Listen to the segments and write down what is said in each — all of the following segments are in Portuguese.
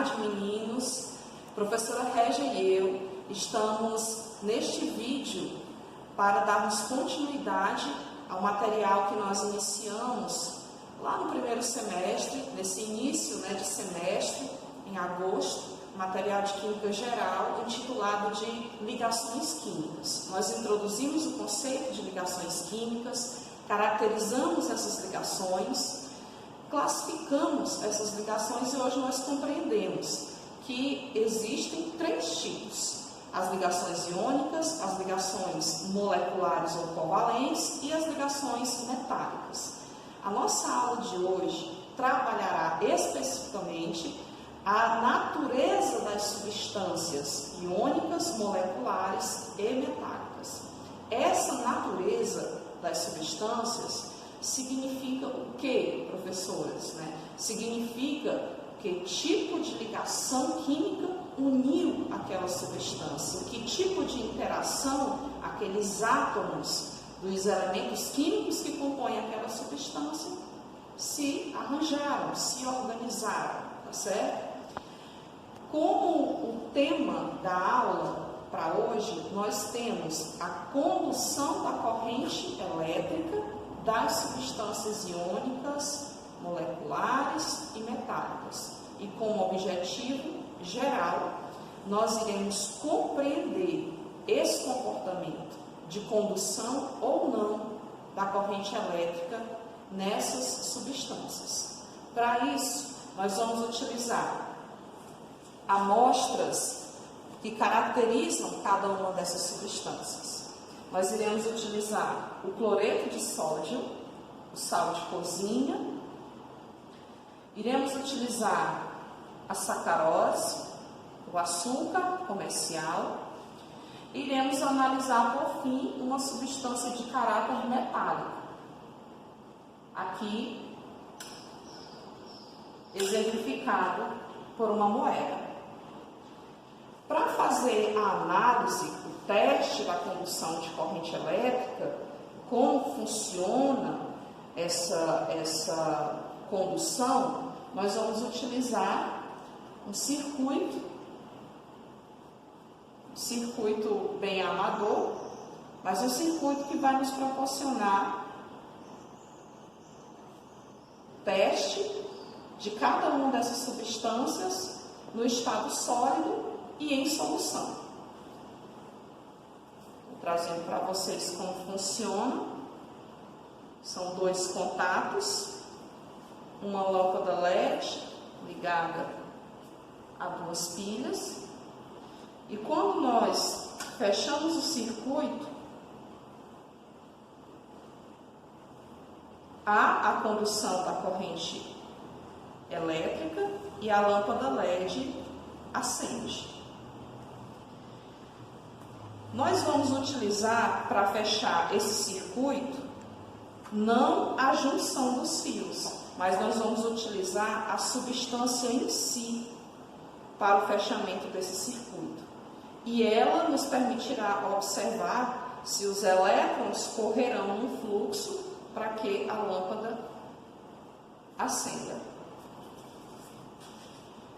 tarde, meninos. Professora Régia e eu estamos neste vídeo para darmos continuidade ao material que nós iniciamos lá no primeiro semestre, nesse início de semestre, em agosto, material de Química Geral, intitulado de Ligações Químicas. Nós introduzimos o conceito de ligações químicas, caracterizamos essas ligações, classificamos essas ligações e hoje nós compreendemos que existem três tipos: as ligações iônicas, as ligações moleculares ou covalentes e as ligações metálicas. A nossa aula de hoje trabalhará especificamente a natureza das substâncias iônicas, moleculares e metálicas. Essa natureza das substâncias significa o que, professoras? Significa que tipo de ligação química uniu aquela substância, que tipo de interação aqueles átomos dos elementos químicos que compõem aquela substância se arranjaram, se organizaram, tá certo? Como o tema da aula para hoje, nós temos a condução da corrente elétrica das substâncias iônicas, moleculares e metálicas. E como objetivo geral, nós iremos compreender esse comportamento de condução ou não da corrente elétrica nessas substâncias. Para isso, nós vamos utilizar amostras que caracterizam cada uma dessas substâncias. Nós iremos utilizar o cloreto de sódio, o sal de cozinha, iremos utilizar a sacarose, o açúcar comercial, e iremos analisar por fim uma substância de caráter metálico. Aqui exemplificado por uma moeda. Para fazer a análise, o teste da condução de corrente elétrica, como funciona essa condução, nós vamos utilizar um circuito bem amador, mas um circuito que vai nos proporcionar o teste de cada uma dessas substâncias no estado sólido e em solução. Vou trazendo para vocês como funciona. São dois contatos, uma lâmpada LED ligada a duas pilhas, e quando nós fechamos o circuito, há a condução da corrente elétrica e a lâmpada LED acende. Nós vamos utilizar para fechar esse circuito não a junção dos fios, mas nós vamos utilizar a substância em si para o fechamento desse circuito. E ela nos permitirá observar se os elétrons correrão no fluxo para que a lâmpada acenda.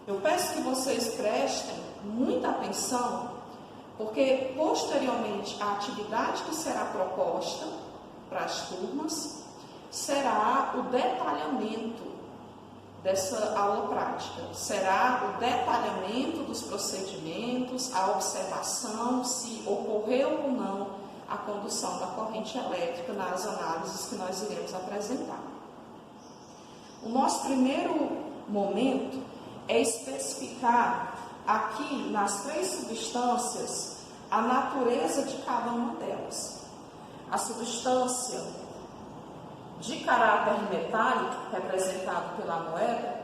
Eu peço que vocês prestem muita atenção, porque posteriormente a atividade que será proposta para as turmas será o detalhamento dessa aula prática. Será o detalhamento dos procedimentos, a observação se ocorreu ou não a condução da corrente elétrica nas análises que nós iremos apresentar. O nosso primeiro momento é especificar aqui nas três substâncias a natureza de cada uma delas. A substância de caráter metálico, representado pela moeda,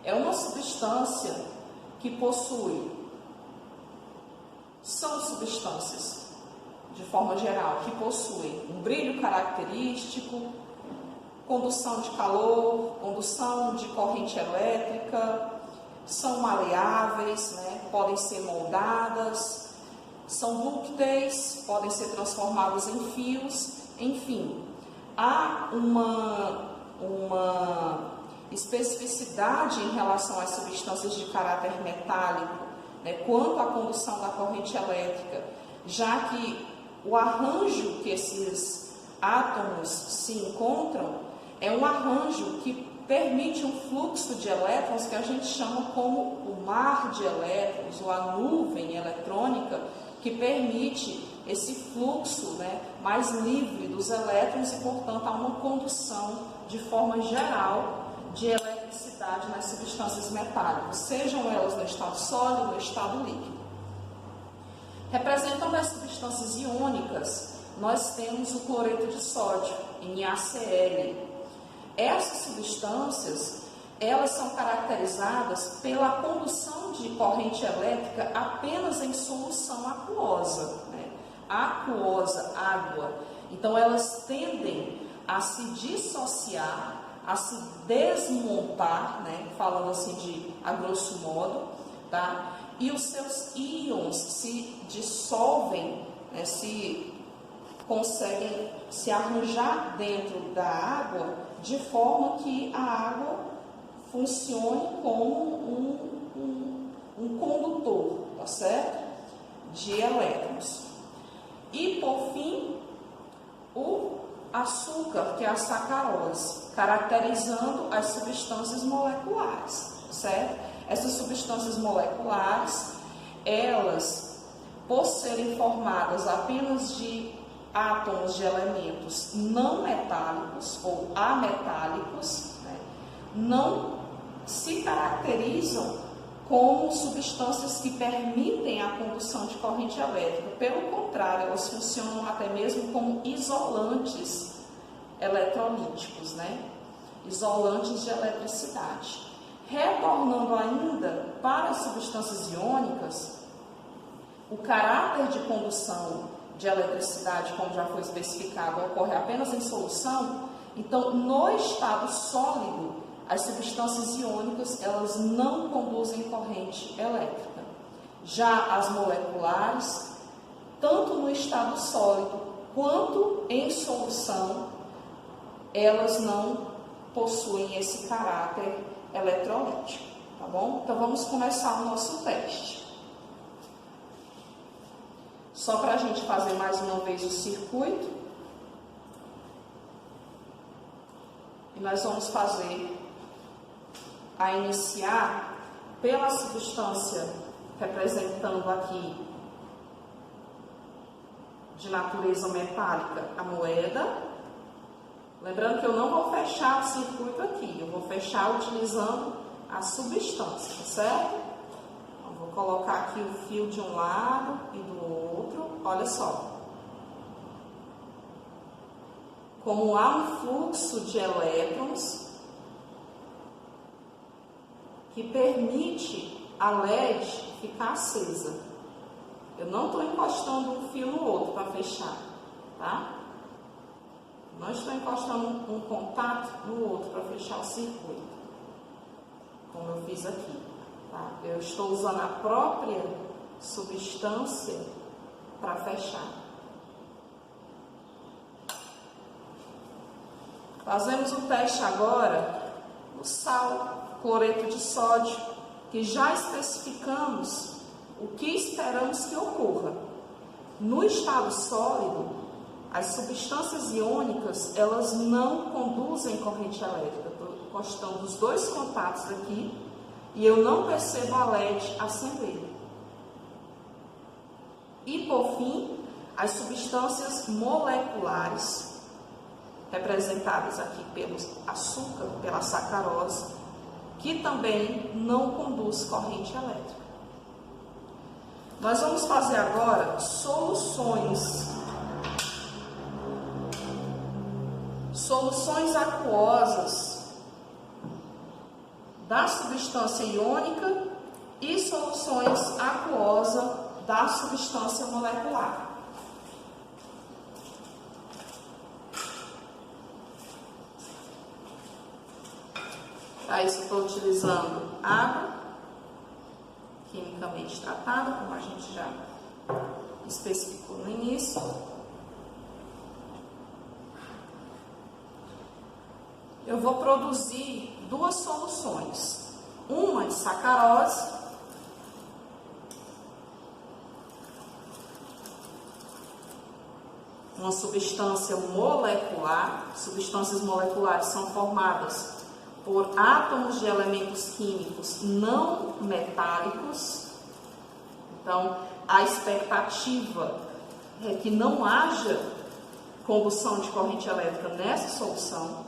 é uma substância que são substâncias, de forma geral, que possuem um brilho característico, condução de calor, condução de corrente elétrica, são maleáveis, podem ser moldadas, são dúcteis, podem ser transformadas em fios, enfim. Há uma especificidade em relação às substâncias de caráter metálico, né, quanto à condução da corrente elétrica, já que o arranjo que esses átomos se encontram é um arranjo que permite um fluxo de elétrons que a gente chama como o mar de elétrons, ou a nuvem eletrônica, que permite esse fluxo, né, mais livre dos elétrons e, portanto, há uma condução de forma geral de eletricidade nas substâncias metálicas, sejam elas no estado sólido ou no estado líquido. Representando as substâncias iônicas, nós temos o cloreto de sódio, NaCl. Essas substâncias, elas são caracterizadas pela condução de corrente elétrica apenas em solução aquosa, né? Aquosa, água. Então, elas tendem a se dissociar, a se desmontar, né? Falando assim a grosso modo, tá? E os seus íons se dissolvem, né? Se conseguem se arranjar dentro da água de forma que a água funcione como um condutor, tá certo? De elétrons. E, por fim, o açúcar, que é a sacarose, caracterizando as substâncias moleculares, certo? Essas substâncias moleculares, elas, por serem formadas apenas de átomos de elementos não metálicos ou ametálicos, né, não se caracterizam como substâncias que permitem a condução de corrente elétrica. Pelo contrário, elas funcionam até mesmo como isolantes eletrolíticos, né? Isolantes de eletricidade. Retornando ainda para as substâncias iônicas, o caráter de condução de eletricidade, como já foi especificado, ocorre apenas em solução. Então, no estado sólido, as substâncias iônicas, elas não conduzem corrente elétrica. Já as moleculares, tanto no estado sólido quanto em solução, elas não possuem esse caráter eletrolítico, tá bom? Então, vamos começar o nosso teste. Só para a gente fazer mais uma vez o circuito. E nós vamos fazer a iniciar pela substância representando aqui de natureza metálica a moeda. Lembrando que eu não vou fechar o circuito aqui, eu vou fechar utilizando a substância, certo? Vou colocar aqui o fio de um lado e do outro, olha só. Como há um fluxo de elétrons que permite a LED ficar acesa. Eu não estou encostando um fio no outro para fechar, tá? Não estou encostando um contato no outro para fechar o circuito, como eu fiz aqui. Tá? Eu estou usando a própria substância para fechar. Fazemos o teste agora no sal, cloreto de sódio, que já especificamos o que esperamos que ocorra. No estado sólido, as substâncias iônicas, elas não conduzem corrente elétrica. Estou encostando os dois contatos aqui e eu não percebo a LED acender. E, por fim, as substâncias moleculares, representadas aqui pelo açúcar, pela sacarose, que também não conduz corrente elétrica. Nós vamos fazer agora soluções aquosas da substância iônica e soluções aquosas da substância molecular. Para isso, estou utilizando água quimicamente tratada, como a gente já especificou no início. Eu vou produzir duas soluções, uma de sacarose uma substância molecular. Substâncias moleculares são formadas por átomos de elementos químicos não metálicos. Então, a expectativa é que não haja combustão de corrente elétrica nessa solução.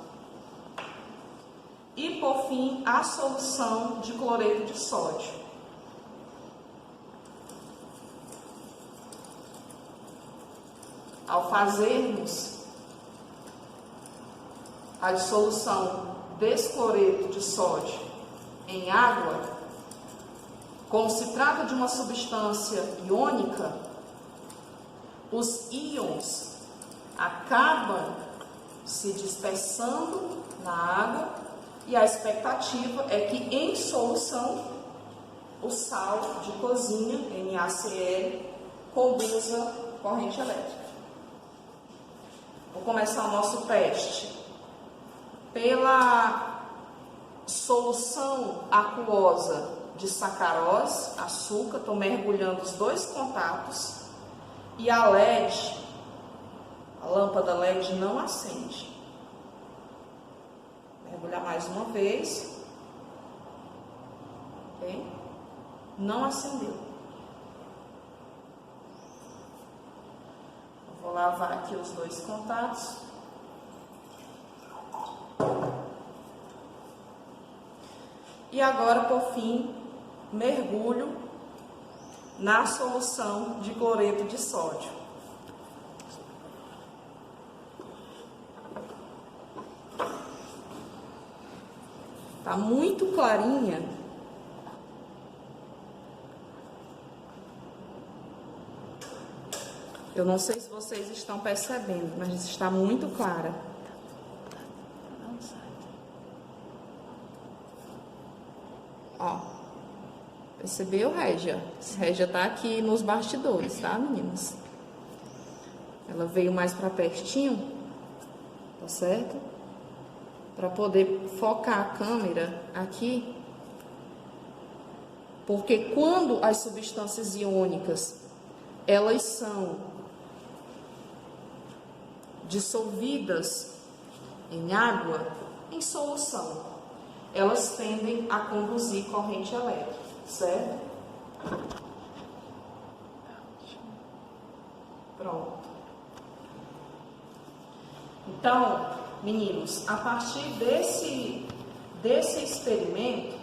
E, por fim, a solução de cloreto de sódio. Ao fazermos a dissolução desse cloreto de sódio em água, como se trata de uma substância iônica, os íons acabam se dispersando na água e a expectativa é que em solução o sal de cozinha, NaCl, conduza corrente elétrica. Vou começar o nosso teste. Pela solução aquosa de sacarose, açúcar, estou mergulhando os dois contatos e a LED, a lâmpada LED não acende. Mergulhar mais uma vez. Ok? Não acendeu. Vou lavar aqui os dois contatos. E agora, por fim, mergulho na solução de cloreto de sódio. Tá muito clarinha. Eu não sei se vocês estão percebendo, mas está muito clara. Ó, percebeu, Régia? Régia tá aqui nos bastidores, tá, meninas? Ela veio mais para pertinho, tá certo? Para poder focar a câmera aqui. Porque quando as substâncias iônicas, elas são dissolvidas em água, em solução, elas tendem a conduzir corrente elétrica, certo? Pronto. Então, meninos, a partir desse experimento,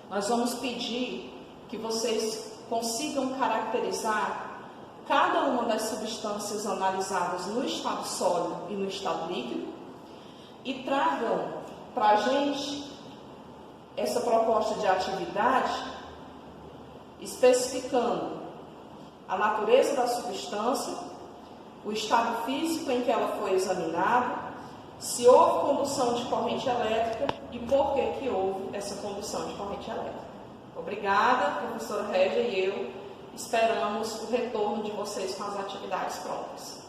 nós vamos pedir que vocês consigam caracterizar cada uma das substâncias analisadas no estado sólido e no estado líquido e tragam para a gente essa proposta de atividade especificando a natureza da substância, o estado físico em que ela foi examinada, se houve condução de corrente elétrica e por que houve essa condução de corrente elétrica. Obrigada, professora Régia, e eu esperamos o retorno de vocês com as atividades prontas.